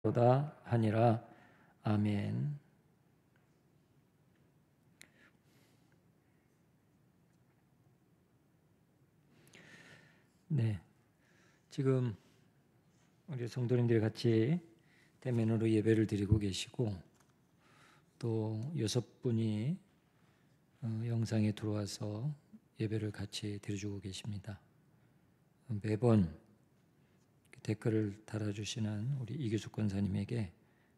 도다 하니라. 아멘. 네, 지금 우리 성도님들이 같이 대면으로 예배를 드리고 계시고, 또 6분이 영상에 들어와서 예배를 같이 드려주고 계십니다. 매번 댓글을 달아주시는 우리 이규숙 권사님에게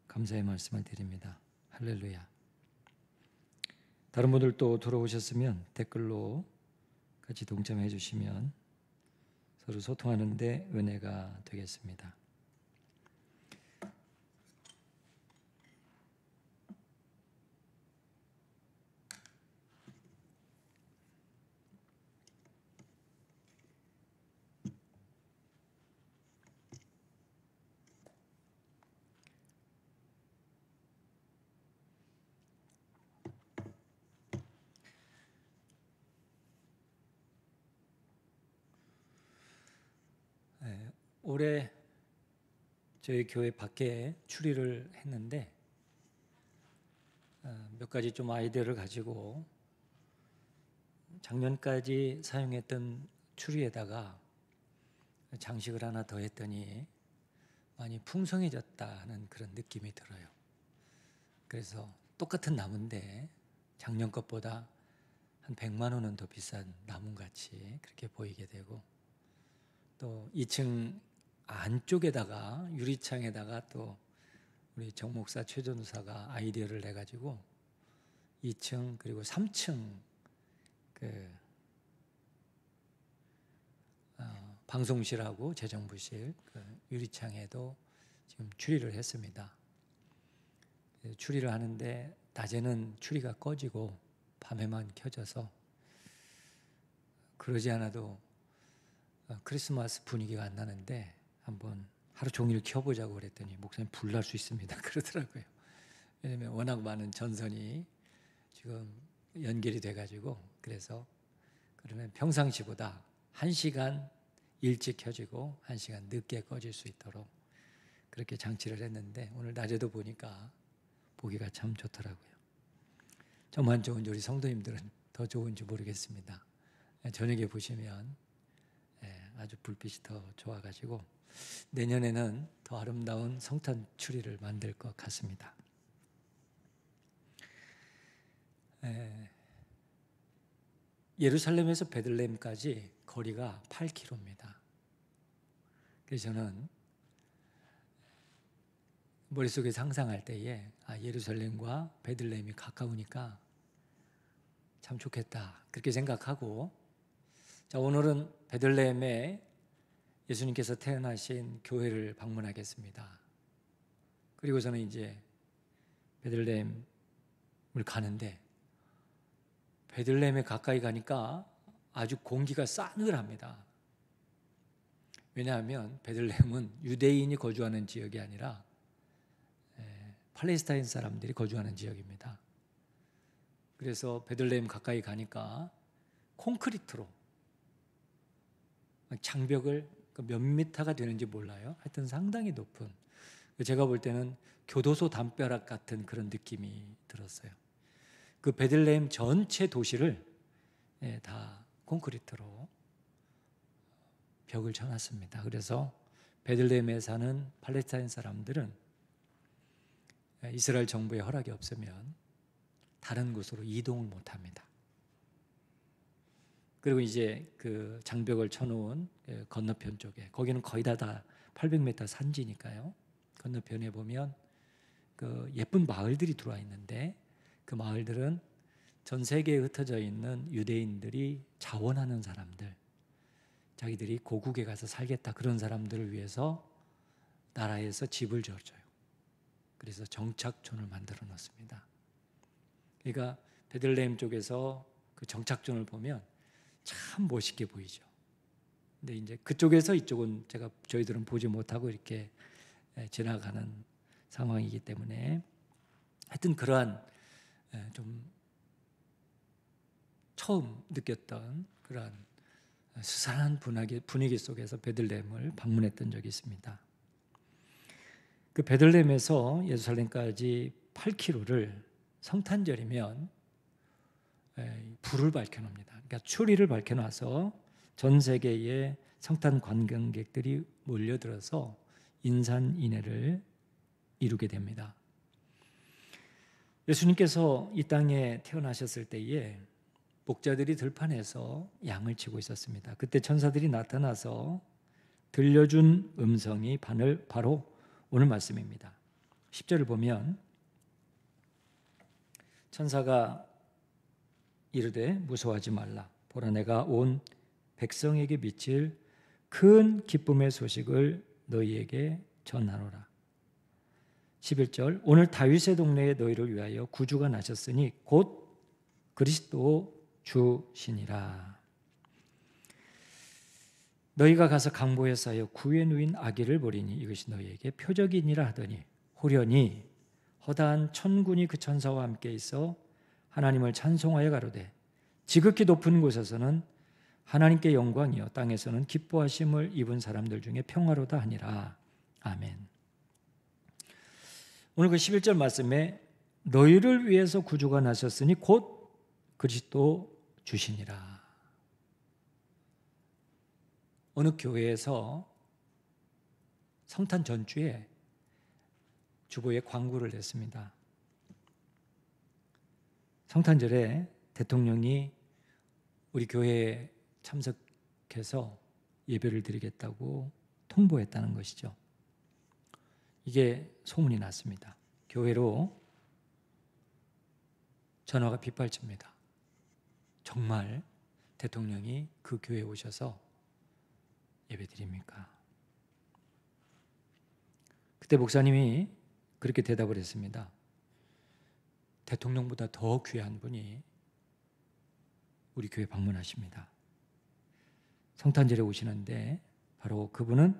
감사의 말씀을 드립니다. 할렐루야. 다른 분들도 들어오셨으면 댓글로 같이 동참해 주시면 서로 소통하는 데 은혜가 되겠습니다. 올해 저희 교회 밖에 추리를 했는데 몇 가지 좀 아이디어를 가지고 작년까지 사용했던 추리에다가 장식을 하나 더 했더니 많이 풍성해졌다는 그런 느낌이 들어요. 그래서 똑같은 나무인데 작년 것보다 한 100만 원은 더 비싼 나무같이 그렇게 보이게 되고, 또 2층 안쪽에다가 유리창에다가 또 우리 정 목사 최 전도사가 아이디어를 내 가지고 2층 그리고 3층 방송실하고 재정부실 유리창에도 지금 추리를 했습니다. 추리를 하는데 낮에는 추리가 꺼지고 밤에만 켜져서 그러지 않아도 크리스마스 분위기가 안 나는데 한번 하루 종일 켜보자고 그랬더니 목사님 불날 수 있습니다 그러더라고요. 왜냐하면 워낙 많은 전선이 지금 연결이 돼가지고, 그래서 그러면 평상시보다 1시간 일찍 켜지고 1시간 늦게 꺼질 수 있도록 그렇게 장치를 했는데, 오늘 낮에도 보니까 보기가 참 좋더라고요. 저만 좋은지 우리 성도님들은 더 좋은지 모르겠습니다. 저녁에 보시면 아주 불빛이 더 좋아가지고 내년에는 더 아름다운 성탄 추리를 만들 것 같습니다. 예루살렘에서 베들레헴까지 거리가 8km입니다. 그래서 저는 머릿속에 상상할 때에 예루살렘과 베들레헴이 가까우니까 참 좋겠다 그렇게 생각하고, 자, 오늘은 베들레헴에 예수님께서 태어나신 교회를 방문하겠습니다. 그리고 저는 이제 베들레헴을 가는데, 베들레헴에 가까이 가니까 아주 공기가 싸늘합니다. 왜냐하면 베들레헴은 유대인이 거주하는 지역이 아니라 팔레스타인 사람들이 거주하는 지역입니다. 그래서 베들레헴 가까이 가니까 콘크리트로 장벽을 몇 미터가 되는지 몰라요. 하여튼 상당히 높은, 제가 볼 때는 교도소 담벼락 같은 그런 느낌이 들었어요. 그 베들레헴 전체 도시를 다 콘크리트로 벽을 쳐놨습니다. 그래서 베들레헴에 사는 팔레스타인 사람들은 이스라엘 정부의 허락이 없으면 다른 곳으로 이동을 못합니다. 그리고 이제 그 장벽을 쳐놓은 건너편 쪽에, 거기는 거의 다 800m 산지니까요. 건너편에 보면 그 예쁜 마을들이 들어와 있는데, 그 마을들은 전 세계에 흩어져 있는 유대인들이 자원하는 사람들, 자기들이 고국에 가서 살겠다 그런 사람들을 위해서 나라에서 집을 지어줘요. 그래서 정착촌을 만들어 놓습니다. 그러니까 베들레헴 쪽에서 그 정착촌을 보면 참 멋있게 보이죠. 근데 이제 그쪽에서 이쪽은 저희들은 보지 못하고 이렇게 지나가는 상황이기 때문에, 하여튼 그러한 좀 처음 느꼈던 그러한 스산한 분위기 속에서 베들레헴을 방문했던 적이 있습니다. 그 베들레헴에서 예루살렘까지 8km를 성탄절이면 불을 밝혀놓습니다. 그러니까 추리를 밝혀놔서 전 세계의 성탄 관광객들이 몰려들어서 인산인해를 이루게 됩니다. 예수님께서 이 땅에 태어나셨을 때에 목자들이 들판에서 양을 치고 있었습니다. 그때 천사들이 나타나서 들려준 음성이 바로 오늘 말씀입니다. 10절을 보면 천사가 이르되 무서워하지 말라. 보라, 내가 온 백성에게 미칠 큰 기쁨의 소식을 너희에게 전하노라. 11절, 오늘 다윗의 동네에 너희를 위하여 구주가 나셨으니 곧 그리스도 주시니라. 너희가 가서 강보에 쌓여 구에 누인 아기를 보리니 이것이 너희에게 표적이니라 하더니 호련히 허다한 천군이 그 천사와 함께 있어 하나님을 찬송하여 가로되 지극히 높은 곳에서는 하나님께 영광이요 땅에서는 기뻐하심을 입은 사람들 중에 평화로다 하니라. 아멘. 오늘 그 11절 말씀에 너희를 위해서 구주가 나셨으니 곧 그리스도 주시니라. 어느 교회에서 성탄 전주에 주보에 광고를 냈습니다. 성탄절에 대통령이 우리 교회에 참석해서 예배를 드리겠다고 통보했다는 것이죠. 이게 소문이 났습니다. 교회로 전화가 빗발칩니다. 정말 대통령이 그 교회에 오셔서 예배 드립니까? 그때 목사님이 그렇게 대답을 했습니다. 대통령보다 더 귀한 분이 우리 교회 방문하십니다. 성탄절에 오시는데 바로 그분은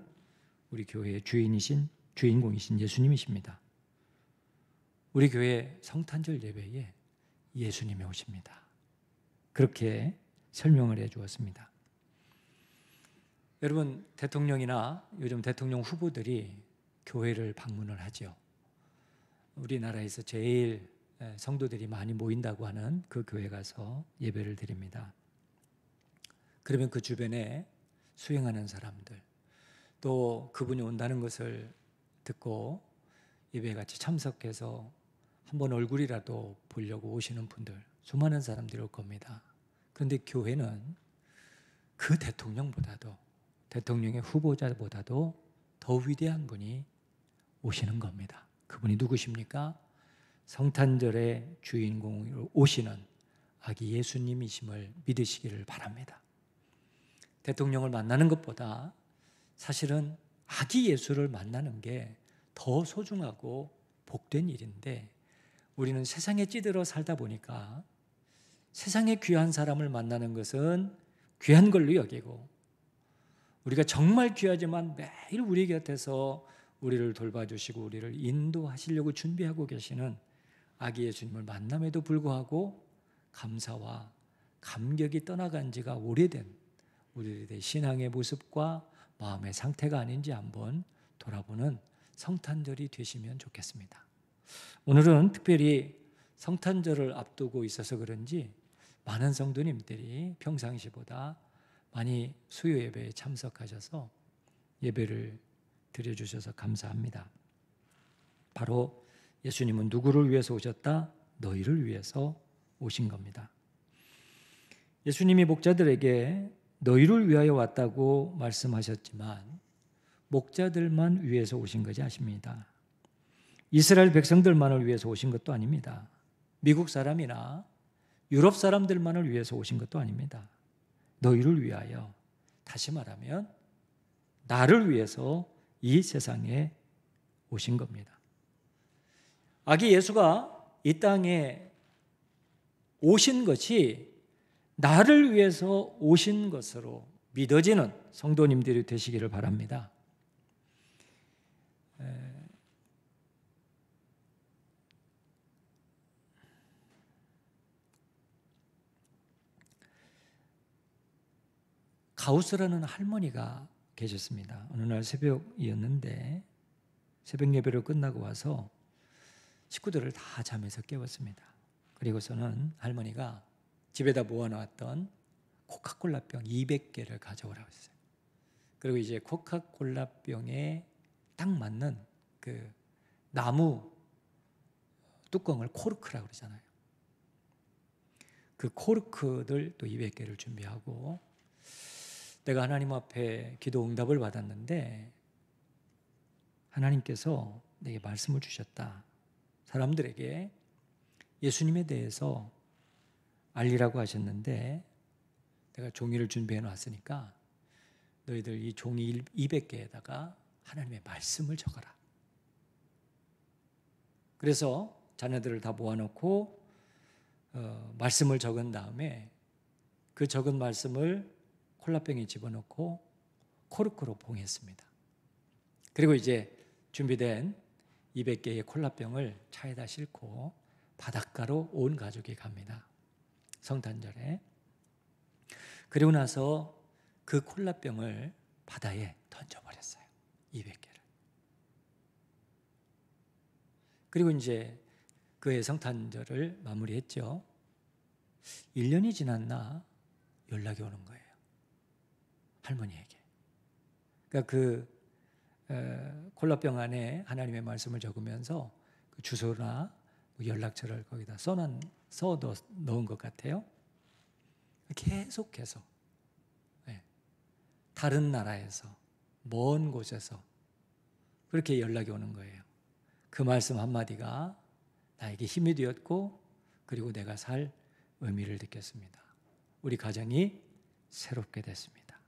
우리 교회의 주인공이신 예수님이십니다. 우리 교회 성탄절 예배에 예수님이 오십니다. 그렇게 설명을 해 주었습니다. 여러분, 대통령이나 요즘 대통령 후보들이 교회를 방문을 하죠. 우리나라에서 제일 성도들이 많이 모인다고 하는 그 교회 가서 예배를 드립니다. 그러면 그 주변에 수행하는 사람들, 또 그분이 온다는 것을 듣고 예배에 같이 참석해서 한번 얼굴이라도 보려고 오시는 분들, 수많은 사람들이 올 겁니다. 그런데 교회는 그 대통령보다도, 대통령의 후보자보다도 더 위대한 분이 오시는 겁니다. 그분이 누구십니까? 성탄절의 주인공으로 오시는 아기 예수님이심을 믿으시기를 바랍니다. 대통령을 만나는 것보다 사실은 아기 예수를 만나는 게 더 소중하고 복된 일인데, 우리는 세상에 찌들어 살다 보니까 세상에 귀한 사람을 만나는 것은 귀한 걸로 여기고, 우리가 정말 귀하지만 매일 우리 곁에서 우리를 돌봐주시고 우리를 인도하시려고 준비하고 계시는 아기 예수님을 만남에도 불구하고 감사와 감격이 떠나간 지가 오래된 우리들의 신앙의 모습과 마음의 상태가 아닌지 한번 돌아보는 성탄절이 되시면 좋겠습니다. 오늘은 특별히 성탄절을 앞두고 있어서 그런지 많은 성도님들이 평상시보다 많이 수요 예배에 참석하셔서 예배를 드려주셔서 감사합니다. 바로 예수님은 누구를 위해서 오셨다? 너희를 위해서 오신 겁니다. 예수님이 목자들에게 너희를 위하여 왔다고 말씀하셨지만 목자들만 위해서 오신 것이 아닙니다. 이스라엘 백성들만을 위해서 오신 것도 아닙니다. 미국 사람이나 유럽 사람들만을 위해서 오신 것도 아닙니다. 너희를 위하여, 다시 말하면 나를 위해서 이 세상에 오신 겁니다. 아기 예수가 이 땅에 오신 것이 나를 위해서 오신 것으로 믿어지는 성도님들이 되시기를 바랍니다. 가우스라는 할머니가 계셨습니다. 어느 날 새벽이었는데 새벽 예배를 끝나고 와서 식구들을 다 잠에서 깨웠습니다. 그리고서는 할머니가 집에다 모아놓았던 코카콜라병 200개를 가져오라고 했어요. 그리고 이제 코카콜라병에 딱 맞는 그 나무 뚜껑을 코르크라고 그러잖아요. 그 코르크들 또 200개를 준비하고, 내가 하나님 앞에 기도 응답을 받았는데 하나님께서 내게 말씀을 주셨다. 사람들에게 예수님에 대해서 알리라고 하셨는데 내가 종이를 준비해 놨으니까 너희들 이 종이 200개에다가 하나님의 말씀을 적어라. 그래서 자녀들을 다 모아놓고 말씀을 적은 다음에 그 적은 말씀을 콜라병에 집어넣고 코르크로 봉했습니다. 그리고 이제 준비된 200개의 콜라병을 차에다 싣고 바닷가로 온 가족이 갑니다. 성탄절에. 그리고 나서 그 콜라병을 바다에 던져버렸어요. 200개를. 그리고 이제 그의 성탄절을 마무리했죠. 1년이 지났나 연락이 오는 거예요. 할머니에게. 그러니까 그 콜라병 안에 하나님의 말씀을 적으면서 그 주소나 연락처를 거기다 써 넣은 것 같아요. 계속해서 다른 나라에서 먼 곳에서 그렇게 연락이 오는 거예요. 그 말씀 한마디가 나에게 힘이 되었고 그리고 내가 살 의미를 느꼈습니다. 우리 가정이 새롭게 됐습니다.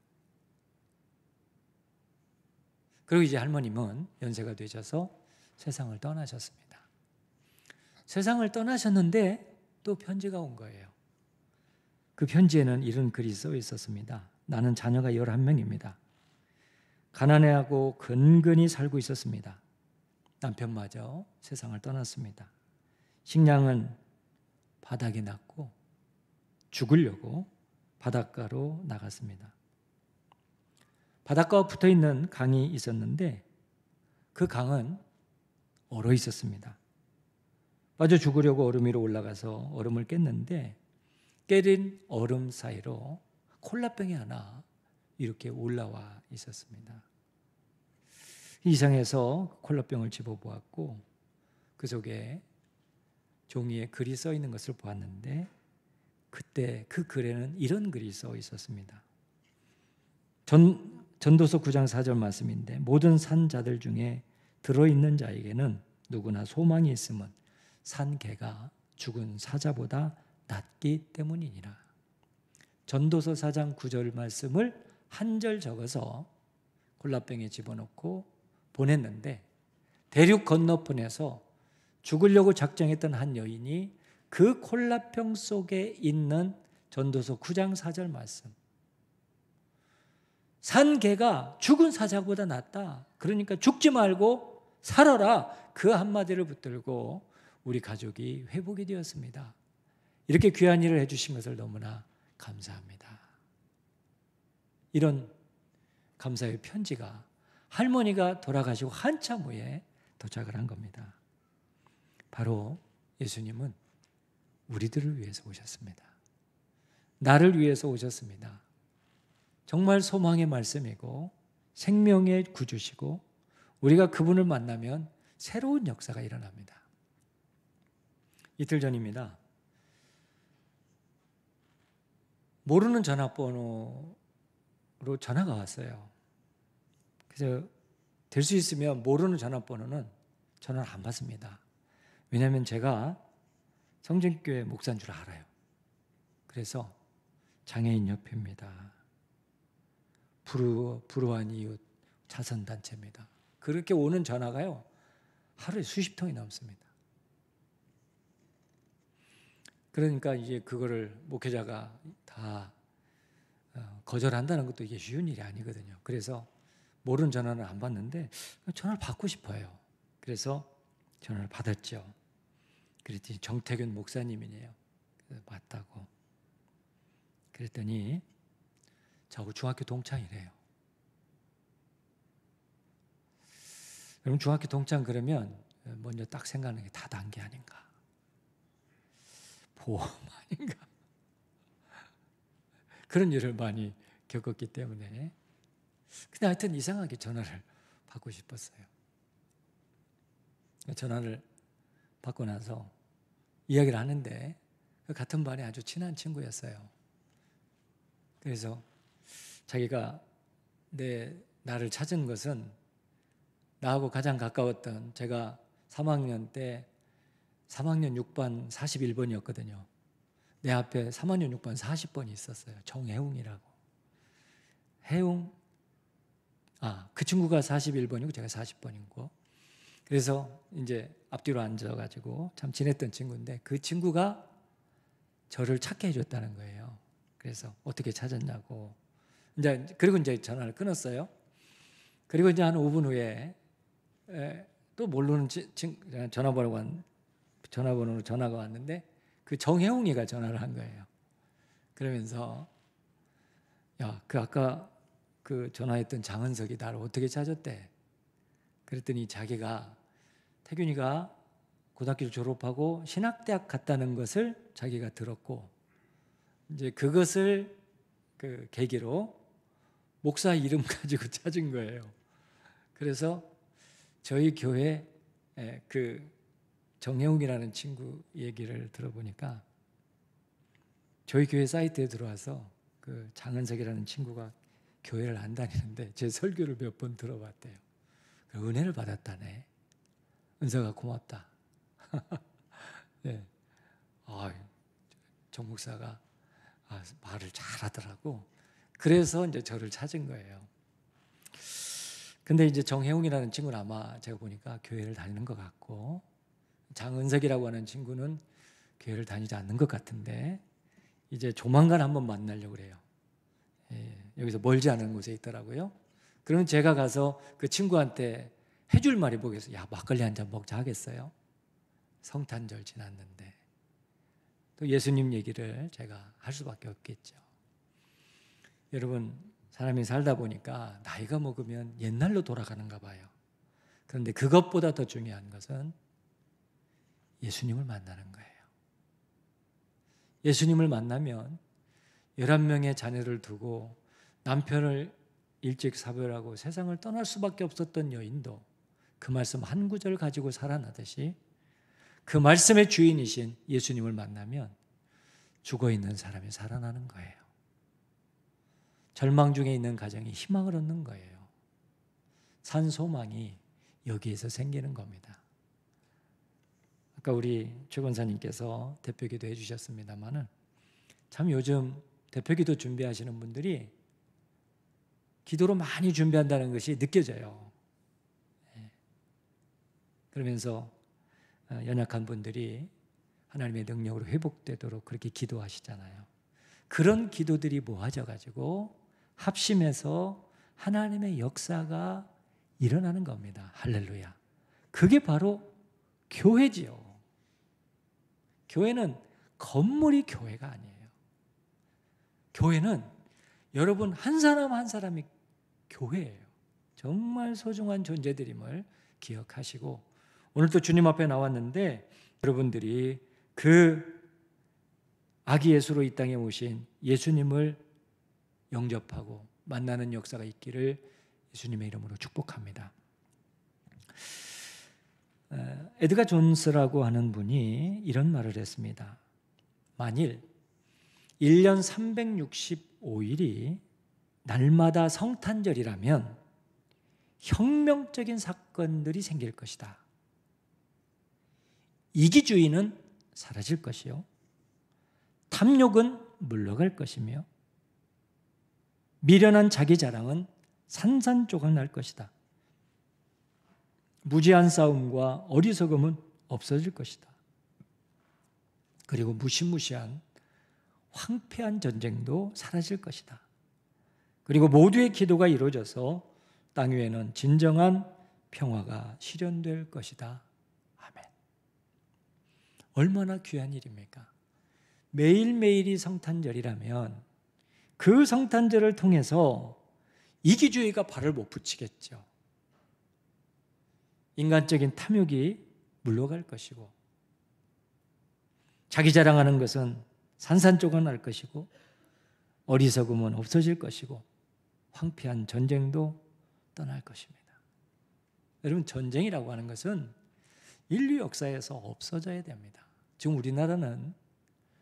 그리고 이제 할머님은 연세가 되셔서 세상을 떠나셨습니다. 세상을 떠나셨는데 또 편지가 온 거예요. 그 편지에는 이런 글이 써 있었습니다. 나는 자녀가 11명입니다. 가난해하고 근근히 살고 있었습니다. 남편마저 세상을 떠났습니다. 식량은 바닥에 놨고 죽으려고 바닷가로 나갔습니다. 바닷가와 붙어있는 강이 있었는데 그 강은 얼어 있었습니다. 빠져 죽으려고 얼음 위로 올라가서 얼음을 깼는데 깨진 얼음 사이로 콜라병이 하나 이렇게 올라와 있었습니다. 이상해서 콜라병을 집어보았고 그 속에 종이에 글이 써 있는 것을 보았는데 그때 그 글에는 이런 글이 써 있었습니다. 전도서 9장 4절 말씀인데 모든 산 자들 중에 들어있는 자에게는 누구나 소망이 있음은 산 개가 죽은 사자보다 낫기 때문이니라. 전도서 4장 9절 말씀을 한 절 적어서 콜라병에 집어넣고 보냈는데 대륙 건너편에서 죽으려고 작정했던 한 여인이 그 콜라병 속에 있는 전도서 9장 4절 말씀, 산 개가 죽은 사자보다 낫다. 그러니까 죽지 말고 살아라. 그 한마디를 붙들고 우리 가족이 회복이 되었습니다. 이렇게 귀한 일을 해주신 것을 너무나 감사합니다. 이런 감사의 편지가 할머니가 돌아가시고 한참 후에 도착을 한 겁니다. 바로 예수님은 우리들을 위해서 오셨습니다. 나를 위해서 오셨습니다. 정말 소망의 말씀이고 생명의 구주시고 우리가 그분을 만나면 새로운 역사가 일어납니다. 이틀 전입니다. 모르는 전화번호로 전화가 왔어요. 그래서 될 수 있으면 모르는 전화번호는 전화를 안 받습니다. 왜냐하면 제가 성전교회 목사인 줄 알아요. 그래서 장애인 협회입니다. 불우한 이웃 자선단체입니다. 그렇게 오는 전화가요 하루에 수십 통이 넘습니다. 그러니까 이제 그거를 목회자가 다 거절한다는 것도 이게 쉬운 일이 아니거든요. 그래서 모르는 전화는 안 받는데 전화를 받고 싶어요. 그래서 전화를 받았죠. 그랬더니 정태균 목사님이네요. 맞다고. 그랬더니 저하고 중학교 동창이래요. 여러분 중학교 동창 그러면 먼저 딱 생각하는 게 다단계 아닌가, 보험 아닌가, 그런 일을 많이 겪었기 때문에. 근데 하여튼 이상하게 전화를 받고 싶었어요. 전화를 받고 나서 이야기를 하는데 같은 반에 아주 친한 친구였어요. 그래서 자기가 나를 찾은 것은 나하고 가장 가까웠던, 제가 3학년 때 3학년 6반 41번이었거든요. 내 앞에 3학년 6반 40번이 있었어요. 정혜웅이라고. 그 친구가 41번이고 제가 40번이고. 그래서 이제 앞뒤로 앉아가지고 참 친했던 친구인데, 그 친구가 저를 찾게 해줬다는 거예요. 그래서 어떻게 찾았냐고. 그리고 이제 전화를 끊었어요. 그리고 이제 한 5분 후에 또 모르는 전화번호로 전화가 왔는데, 그 정혜웅이가 전화를 한 거예요. 그러면서 야, 아까 그 전화했던 장은석이 나를 어떻게 찾았대? 그랬더니 자기가, 태균이가 고등학교를 졸업하고 신학대학 갔다는 것을 자기가 들었고, 이제 그것을 그 계기로 목사 이름 가지고 찾은 거예요. 그래서 저희 교회 그 정혜웅이라는 친구 얘기를 들어보니까, 저희 교회 사이트에 들어와서 그 장은석이라는 친구가 교회를 안 다니는데 제 설교를 몇 번 들어봤대요. 은혜를 받았다네. 은석아 고맙다. 네. 정 목사가 말을 잘하더라고. 그래서 이제 저를 찾은 거예요. 근데 이제 정혜웅이라는 친구는 아마 제가 보니까 교회를 다니는 것 같고, 장은석이라고 하는 친구는 교회를 다니지 않는 것 같은데, 이제 조만간 한번 만나려고 그래요. 여기서 멀지 않은 곳에 있더라고요. 그러면 제가 가서 그 친구한테 해줄 말이 뭐겠어요? 야, 막걸리 한 잔 먹자 하겠어요? 성탄절 지났는데. 또 예수님 얘기를 제가 할 수밖에 없겠죠. 여러분, 사람이 살다 보니까 나이가 먹으면 옛날로 돌아가는가 봐요. 그런데 그것보다 더 중요한 것은 예수님을 만나는 거예요. 예수님을 만나면 11명의 자녀를 두고 남편을 일찍 사별하고 세상을 떠날 수밖에 없었던 여인도 그 말씀 한 구절 가지고 살아나듯이, 그 말씀의 주인이신 예수님을 만나면 죽어있는 사람이 살아나는 거예요. 절망 중에 있는 가정이 희망을 얻는 거예요. 산 소망이 여기에서 생기는 겁니다. 아까 우리 최 권사님께서 대표기도 해주셨습니다마는, 참 요즘 대표기도 준비하시는 분들이 기도로 많이 준비한다는 것이 느껴져요. 그러면서 연약한 분들이 하나님의 능력으로 회복되도록 그렇게 기도하시잖아요. 그런 기도들이 모아져가지고 합심해서 하나님의 역사가 일어나는 겁니다. 할렐루야. 그게 바로 교회지요. 교회는 건물이 교회가 아니에요. 교회는 여러분 한 사람 한 사람이 교회예요. 정말 소중한 존재들임을 기억하시고, 오늘 또 주님 앞에 나왔는데, 여러분들이 그 아기 예수로 이 땅에 오신 예수님을 영접하고 만나는 역사가 있기를 예수님의 이름으로 축복합니다. 에드가 존스라고 하는 분이 이런 말을 했습니다. 만일 1년 365일이 날마다 성탄절이라면 혁명적인 사건들이 생길 것이다. 이기주의는 사라질 것이요, 탐욕은 물러갈 것이며, 미련한 자기 자랑은 산산조각 날 것이다. 무지한 싸움과 어리석음은 없어질 것이다. 그리고 무시무시한 황폐한 전쟁도 사라질 것이다. 그리고 모두의 기도가 이루어져서 땅 위에는 진정한 평화가 실현될 것이다. 아멘. 얼마나 귀한 일입니까? 매일매일이 성탄절이라면 그 성탄절을 통해서 이기주의가 발을 못 붙이겠죠. 인간적인 탐욕이 물러갈 것이고, 자기 자랑하는 것은 산산조각 날 것이고, 어리석음은 없어질 것이고, 황폐한 전쟁도 떠날 것입니다. 여러분, 전쟁이라고 하는 것은 인류 역사에서 없어져야 됩니다. 지금 우리나라는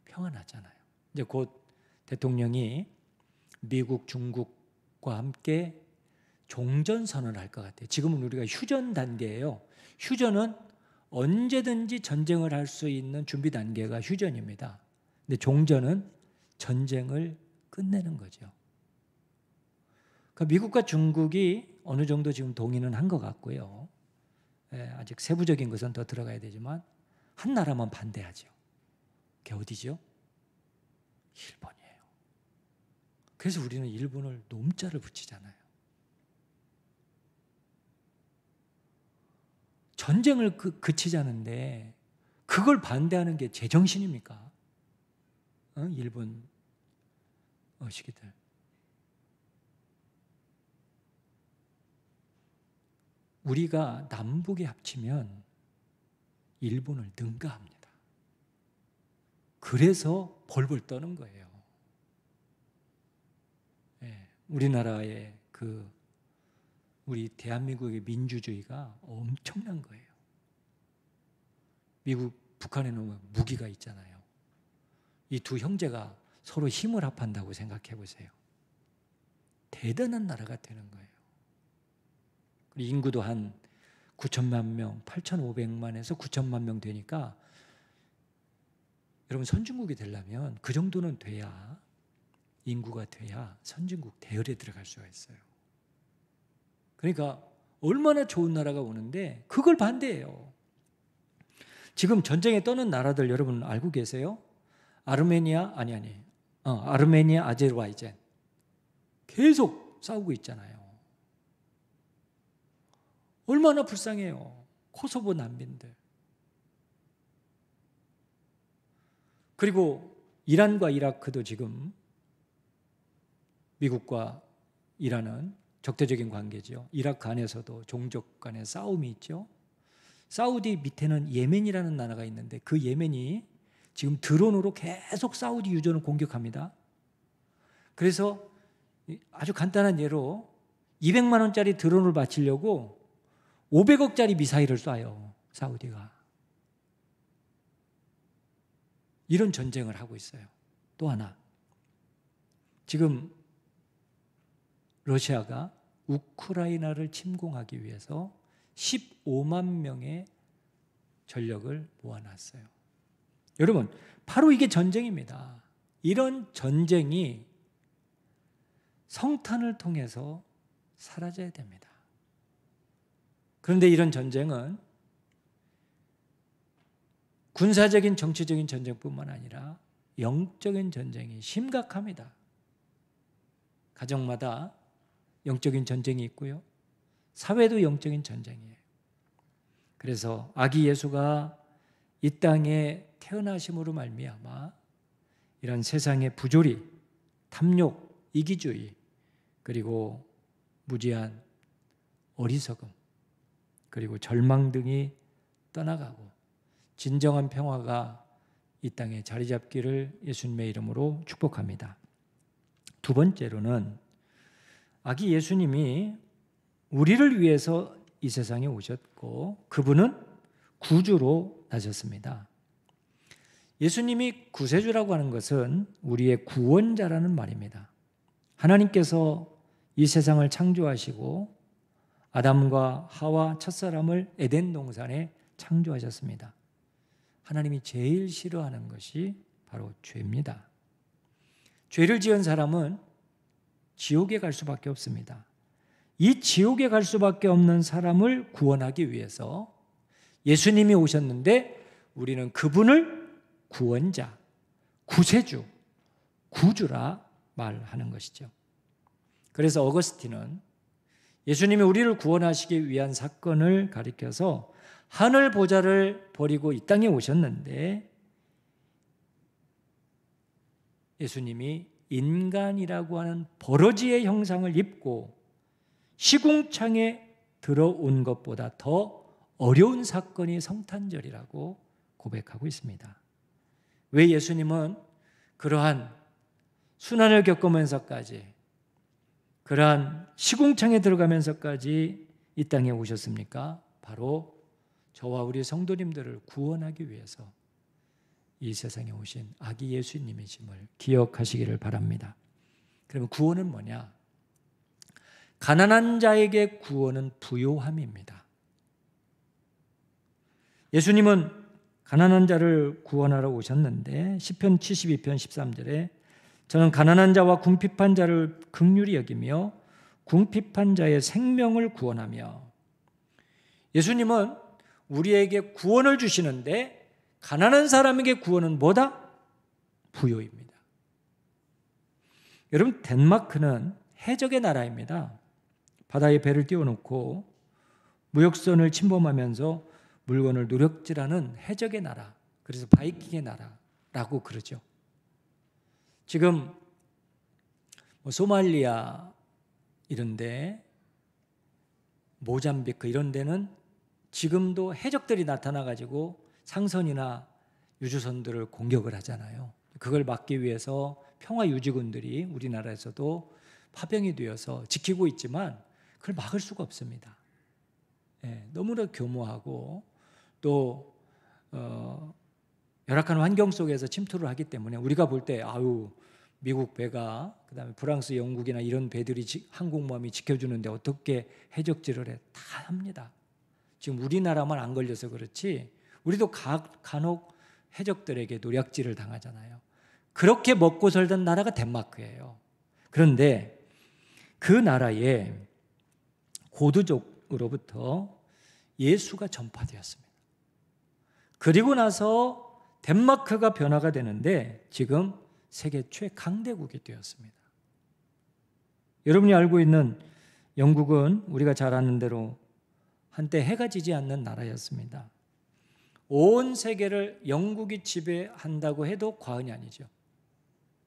평안하잖아요. 이제 곧 대통령이 미국, 중국과 함께 종전선언을 할 것 같아요. 지금은 우리가 휴전 단계예요. 휴전은 언제든지 전쟁을 할 수 있는 준비 단계가 휴전입니다. 근데 종전은 전쟁을 끝내는 거죠. 그러니까 미국과 중국이 어느 정도 지금 동의는 한 것 같고요. 아직 세부적인 것은 더 들어가야 되지만 한 나라만 반대하죠. 그게 어디죠? 일본이에요. 그래서 우리는 일본을 놈자를 붙이잖아요. 전쟁을 그치자는데 그걸 반대하는 게 제정신입니까? 일본 어시기들. 우리가 남북이 합치면 일본을 능가합니다. 그래서 벌벌 떠는 거예요. 우리나라의 우리 대한민국의 민주주의가 엄청난 거예요. 미국, 북한에는 무기가 있잖아요. 이 두 형제가 서로 힘을 합한다고 생각해 보세요. 대단한 나라가 되는 거예요. 인구도 한 9천만 명, 8,500만에서 9천만 명 되니까 여러분, 선진국이 되려면 그 정도는 돼야, 인구가 돼야 선진국 대열에 들어갈 수가 있어요. 그러니까 얼마나 좋은 나라가 오는데 그걸 반대해요. 지금 전쟁에 떠는 나라들 여러분 알고 계세요? 아르메니아, 아르메니아, 아제르바이잔 계속 싸우고 있잖아요. 얼마나 불쌍해요. 코소보 난민들. 그리고 이란과 이라크도 지금 미국과 이란은 적대적인 관계죠. 이라크 안에서도 종족 간의 싸움이 있죠. 사우디 밑에는 예멘이라는 나라가 있는데 그 예멘이 지금 드론으로 계속 사우디 유전을 공격합니다. 그래서 아주 간단한 예로 200만 원짜리 드론을 맞추려고 500억짜리 미사일을 쏴요. 사우디가. 이런 전쟁을 하고 있어요. 또 하나, 지금 러시아가 우크라이나를 침공하기 위해서 15만 명의 전력을 모아놨어요. 여러분, 바로 이게 전쟁입니다. 이런 전쟁이 성탄을 통해서 사라져야 됩니다. 그런데 이런 전쟁은 군사적인 정치적인 전쟁뿐만 아니라 영적인 전쟁이 심각합니다. 가정마다 영적인 전쟁이 있고요. 사회도 영적인 전쟁이에요. 그래서 아기 예수가 이 땅에 태어나심으로 말미암아 이런 세상의 부조리, 탐욕, 이기주의, 그리고 무지한 어리석음, 그리고 절망 등이 떠나가고 진정한 평화가 이 땅에 자리 잡기를 예수님의 이름으로 축복합니다. 두 번째로는 아기 예수님이 우리를 위해서 이 세상에 오셨고 그분은 구주로 나셨습니다. 예수님이 구세주라고 하는 것은 우리의 구원자라는 말입니다. 하나님께서 이 세상을 창조하시고 아담과 하와 첫사람을 에덴 동산에 창조하셨습니다. 하나님이 제일 싫어하는 것이 바로 죄입니다. 죄를 지은 사람은 지옥에 갈 수밖에 없습니다. 이 지옥에 갈 수밖에 없는 사람을 구원하기 위해서 예수님이 오셨는데 우리는 그분을 구원자, 구세주, 구주라 말하는 것이죠. 그래서 어거스틴은 예수님이 우리를 구원하시기 위한 사건을 가리켜서 하늘 보좌를 버리고 이 땅에 오셨는데 예수님이 인간이라고 하는 버러지의 형상을 입고 시궁창에 들어온 것보다 더 어려운 사건이 성탄절이라고 고백하고 있습니다. 왜 예수님은 그러한 순환을 겪으면서까지, 그러한 시궁창에 들어가면서까지 이 땅에 오셨습니까? 바로 저와 우리 성도님들을 구원하기 위해서 이 세상에 오신 아기 예수님이심을 기억하시기를 바랍니다. 그러면 구원은 뭐냐? 가난한 자에게 구원은 부요함입니다. 예수님은 가난한 자를 구원하러 오셨는데 시편 72편 13절에 저는 가난한 자와 궁핍한 자를 긍휼히 여기며 궁핍한 자의 생명을 구원하며, 예수님은 우리에게 구원을 주시는데 가난한 사람에게 구원은 뭐다? 부요입니다. 여러분, 덴마크는 해적의 나라입니다. 바다에 배를 띄워놓고 무역선을 침범하면서 물건을 누력질하는 해적의 나라, 그래서 바이킹의 나라라고 그러죠. 지금 소말리아 이런데, 모잠비크 이런 데는 지금도 해적들이 나타나가지고 상선이나 유조선들을 공격을 하잖아요. 그걸 막기 위해서 평화유지군들이 우리나라에서도 파병이 되어서 지키고 있지만 그걸 막을 수가 없습니다. 너무나 교모하고 또 열악한 환경 속에서 침투를 하기 때문에 우리가 볼 때 미국 배가, 그다음에 프랑스, 영국이나 이런 배들이 항공모함이 지켜주는데 어떻게 해적질을 해? 다 합니다. 지금 우리나라만 안 걸려서 그렇지 우리도 간혹 해적들에게 노략질을 당하잖아요. 그렇게 먹고 살던 나라가 덴마크예요. 그런데 그 나라에 고두족으로부터 예수가 전파되었습니다. 그리고 나서 덴마크가 변화가 되는데 지금 세계 최강대국이 되었습니다. 여러분이 알고 있는 영국은 우리가 잘 아는 대로 한때 해가 지지 않는 나라였습니다. 온 세계를 영국이 지배한다고 해도 과언이 아니죠.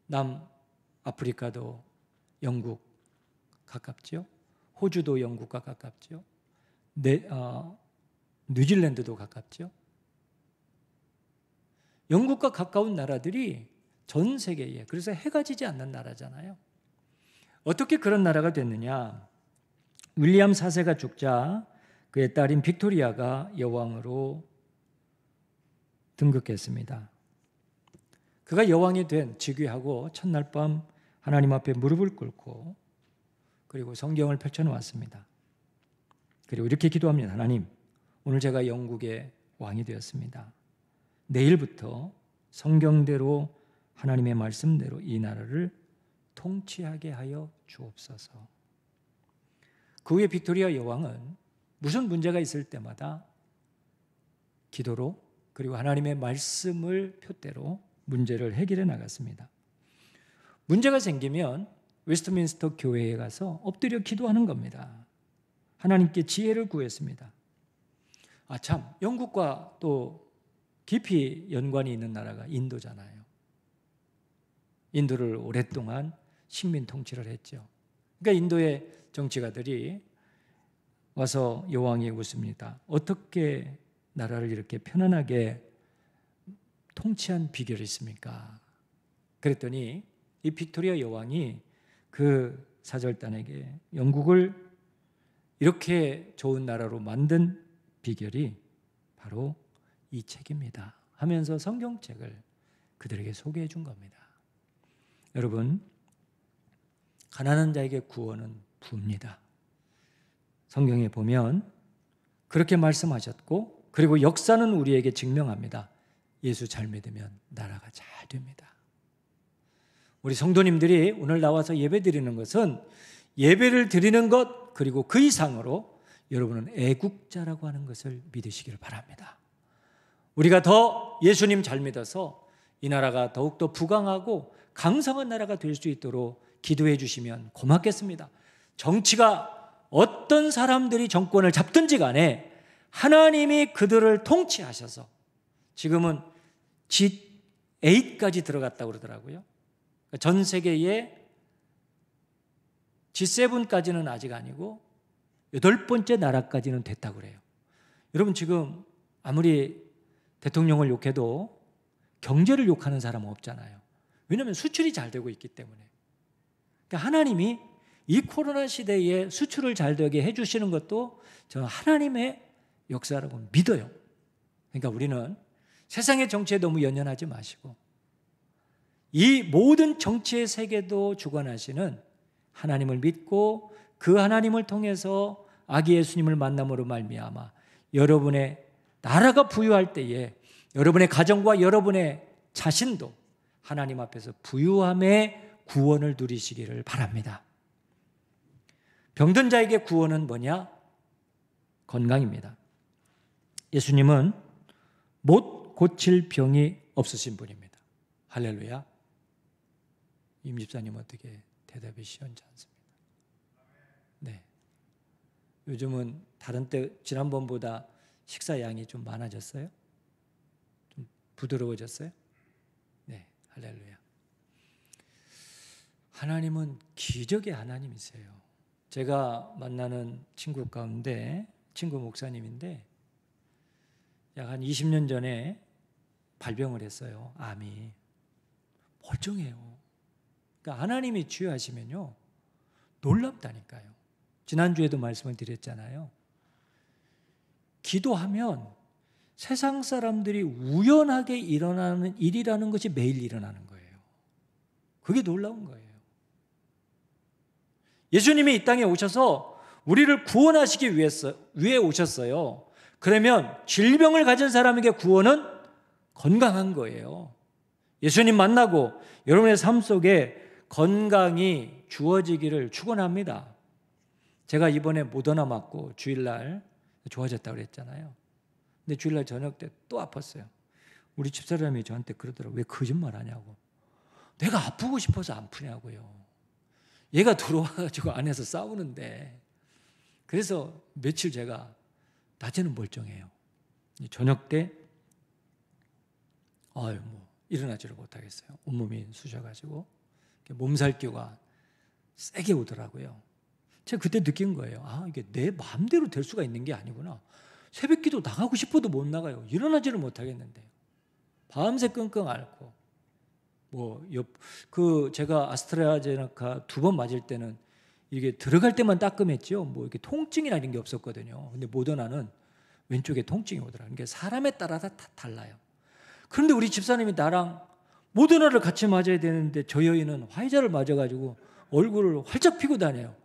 남아프리카도 영국 가깝죠. 호주도 영국과 가깝죠. 뉴질랜드도 가깝죠. 영국과 가까운 나라들이 전 세계에, 그래서 해가 지지 않는 나라잖아요. 어떻게 그런 나라가 됐느냐? 윌리엄 4세가 죽자 그의 딸인 빅토리아가 여왕으로 등극했습니다. 그가 여왕이 된 즉위하고 첫날 밤 하나님 앞에 무릎을 꿇고 그리고 성경을 펼쳐놓았습니다. 그리고 이렇게 기도합니다. 하나님, 오늘 제가 영국의 왕이 되었습니다. 내일부터 성경대로 하나님의 말씀대로 이 나라를 통치하게 하여 주옵소서. 그 후에 빅토리아 여왕은 무슨 문제가 있을 때마다 기도로 그리고 하나님의 말씀을 표대로 문제를 해결해 나갔습니다. 문제가 생기면 웨스트민스터 교회에 가서 엎드려 기도하는 겁니다. 하나님께 지혜를 구했습니다. 참, 영국과 또 깊이 연관이 있는 나라가 인도잖아요. 인도를 오랫동안 식민 통치를 했죠. 그러니까 인도의 정치가들이 와서 여왕이 묻습니다. 어떻게 나라를 이렇게 편안하게 통치한 비결이 있습니까? 그랬더니 이 빅토리아 여왕이 그 사절단에게 영국을 이렇게 좋은 나라로 만든 비결이 바로 이 책입니다 하면서 성경책을 그들에게 소개해 준 겁니다. 여러분, 가난한 자에게 구원은 부입니다. 성경에 보면 그렇게 말씀하셨고, 그리고 역사는 우리에게 증명합니다. 예수 잘 믿으면 나라가 잘 됩니다. 우리 성도님들이 오늘 나와서 예배 드리는 것은 예배를 드리는 것 그리고 그 이상으로 여러분은 애국자라고 하는 것을 믿으시기를 바랍니다. 우리가 더 예수님 잘 믿어서 이 나라가 더욱더 부강하고 강성한 나라가 될 수 있도록 기도해 주시면 고맙겠습니다. 정치가 어떤 사람들이 정권을 잡든지 간에 하나님이 그들을 통치하셔서 지금은 G8까지 들어갔다고 그러더라고요. 전 세계에 G7까지는 아직 아니고 8번째 나라까지는 됐다고 그래요. 여러분 지금 아무리 대통령을 욕해도 경제를 욕하는 사람은 없잖아요. 왜냐하면 수출이 잘 되고 있기 때문에. 그러니까 하나님이 이 코로나 시대에 수출을 잘 되게 해주시는 것도 저는 하나님의 역사라고 믿어요. 그러니까 우리는 세상의 정치에 너무 연연하지 마시고 이 모든 정치의 세계도 주관하시는 하나님을 믿고 그 하나님을 통해서 아기 예수님을 만남으로 말미암아 여러분의 나라가 부유할 때에 여러분의 가정과 여러분의 자신도 하나님 앞에서 부유함의 구원을 누리시기를 바랍니다. 병든 자에게 구원은 뭐냐? 건강입니다. 예수님은 못 고칠 병이 없으신 분입니다. 할렐루야. 임 집사님 어떻게 대답이 시원치 않습니다. 네. 요즘은 다른 때 지난번보다 식사 양이 좀 많아졌어요? 좀 부드러워졌어요? 네, 할렐루야. 하나님은 기적의 하나님이세요. 제가 만나는 친구 가운데 친구 목사님인데 약 한 20년 전에 발병을 했어요. 암이. 멀쩡해요. 그러니까 하나님이 치유하시면요 놀랍다니까요. 지난주에도 말씀을 드렸잖아요. 기도하면 세상 사람들이 우연하게 일어나는 일이라는 것이 매일 일어나는 거예요. 그게 놀라운 거예요. 예수님이 이 땅에 오셔서 우리를 구원하시기 위해 오셨어요. 그러면 질병을 가진 사람에게 구원은 건강한 거예요. 예수님 만나고 여러분의 삶 속에 건강이 주어지기를 축원합니다. 제가 이번에 모더나 맞고 주일날 좋아졌다고 그랬잖아요. 근데 주일날 저녁 때 또 아팠어요. 우리 집사람이 저한테 그러더라고요. 왜 거짓말 하냐고. 내가 아프고 싶어서 안 푸냐고요. 얘가 들어와가지고 안에서 싸우는데. 그래서 며칠 제가 낮에는 멀쩡해요. 저녁 때 일어나지를 못하겠어요. 온몸이 쑤셔가지고 몸살기가 세게 오더라고요. 제가 그때 느낀 거예요. 이게 내 마음대로 될 수가 있는 게 아니구나. 새벽기도 나가고 싶어도 못 나가요. 일어나지를 못하겠는데 밤새 끙끙 앓고 제가 아스트라제네카 2번 맞을 때는 이게 들어갈 때만 따끔했죠. 이렇게 통증이나 이런 게 없었거든요. 근데 모더나는 왼쪽에 통증이 오더라고요. 그러니까 사람에 따라서 다 달라요. 그런데 우리 집사님이 나랑 모더나를 같이 맞아야 되는데 저 여인은 화이자를 맞아가지고 얼굴을 활짝 피고 다녀요.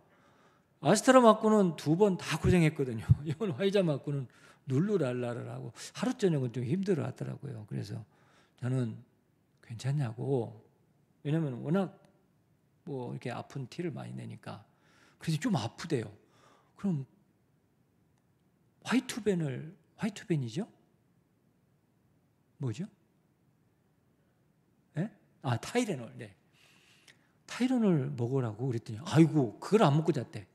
아스트라 맞고는 2번 다 고생했거든요. 이번 화이자 맞고는 룰루랄라를 하고 하루 저녁은 좀 힘들어 하더라고요. 그래서 저는 괜찮냐고. 왜냐면 워낙 이렇게 아픈 티를 많이 내니까. 그래서 좀 아프대요. 그럼 화이트벤이죠? 뭐죠? 네? 타이레놀. 네. 타이레놀 먹으라고 그랬더니 아이고 그걸 안 먹고 잤대.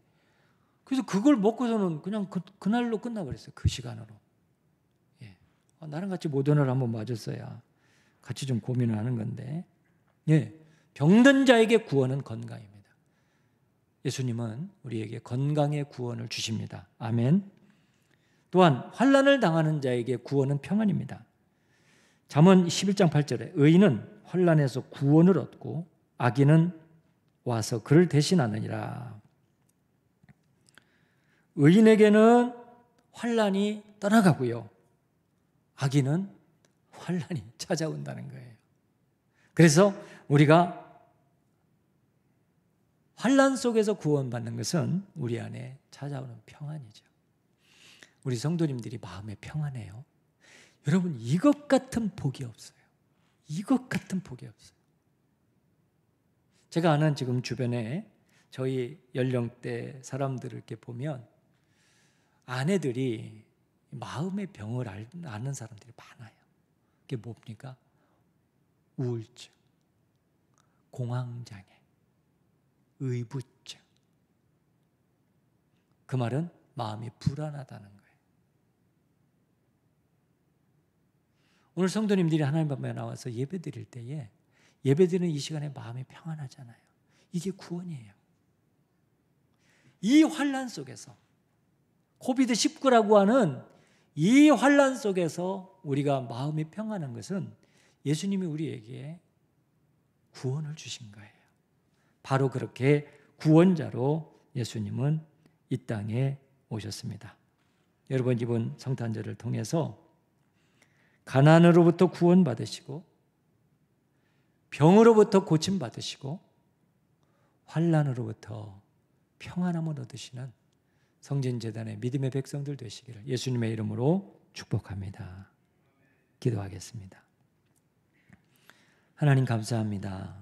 그래서 그걸 먹고서는 그냥 그날로 끝나버렸어요. 그 시간으로. 예. 나랑 같이 모더나를 한번 맞았어야 같이 좀 고민을 하는 건데. 예. 병든 자에게 구원은 건강입니다. 예수님은 우리에게 건강의 구원을 주십니다. 아멘. 또한 환난을 당하는 자에게 구원은 평안입니다. 잠언 11장 8절에 의인은 환난에서 구원을 얻고 악인은 와서 그를 대신하느니라. 의인에게는 환난이 떠나가고요. 악인은 환난이 찾아온다는 거예요. 그래서 우리가 환난 속에서 구원받는 것은 우리 안에 찾아오는 평안이죠. 우리 성도님들이 마음에 평안해요. 여러분 이것 같은 복이 없어요. 이것 같은 복이 없어요. 제가 아는 지금 주변에 저희 연령대 사람들을 이렇게 보면 아내들이 마음의 병을 앓는 사람들이 많아요. 그게 뭡니까? 우울증, 공황장애, 의부증. 그 말은 마음이 불안하다는 거예요. 오늘 성도님들이 하나님 앞에 나와서 예배 드릴 때에 예배 드리는 이 시간에 마음이 평안하잖아요. 이게 구원이에요. 이 환난 속에서 코비드19라고 하는 이 환난 속에서 우리가 마음이 평안한 것은 예수님이 우리에게 구원을 주신 거예요. 바로 그렇게 구원자로 예수님은 이 땅에 오셨습니다. 여러분, 이번 성탄절을 통해서 가난으로부터 구원받으시고 병으로부터 고침받으시고 환난으로부터 평안함을 얻으시는 성진재단의 믿음의 백성들 되시기를 예수님의 이름으로 축복합니다. 기도하겠습니다. 하나님 감사합니다.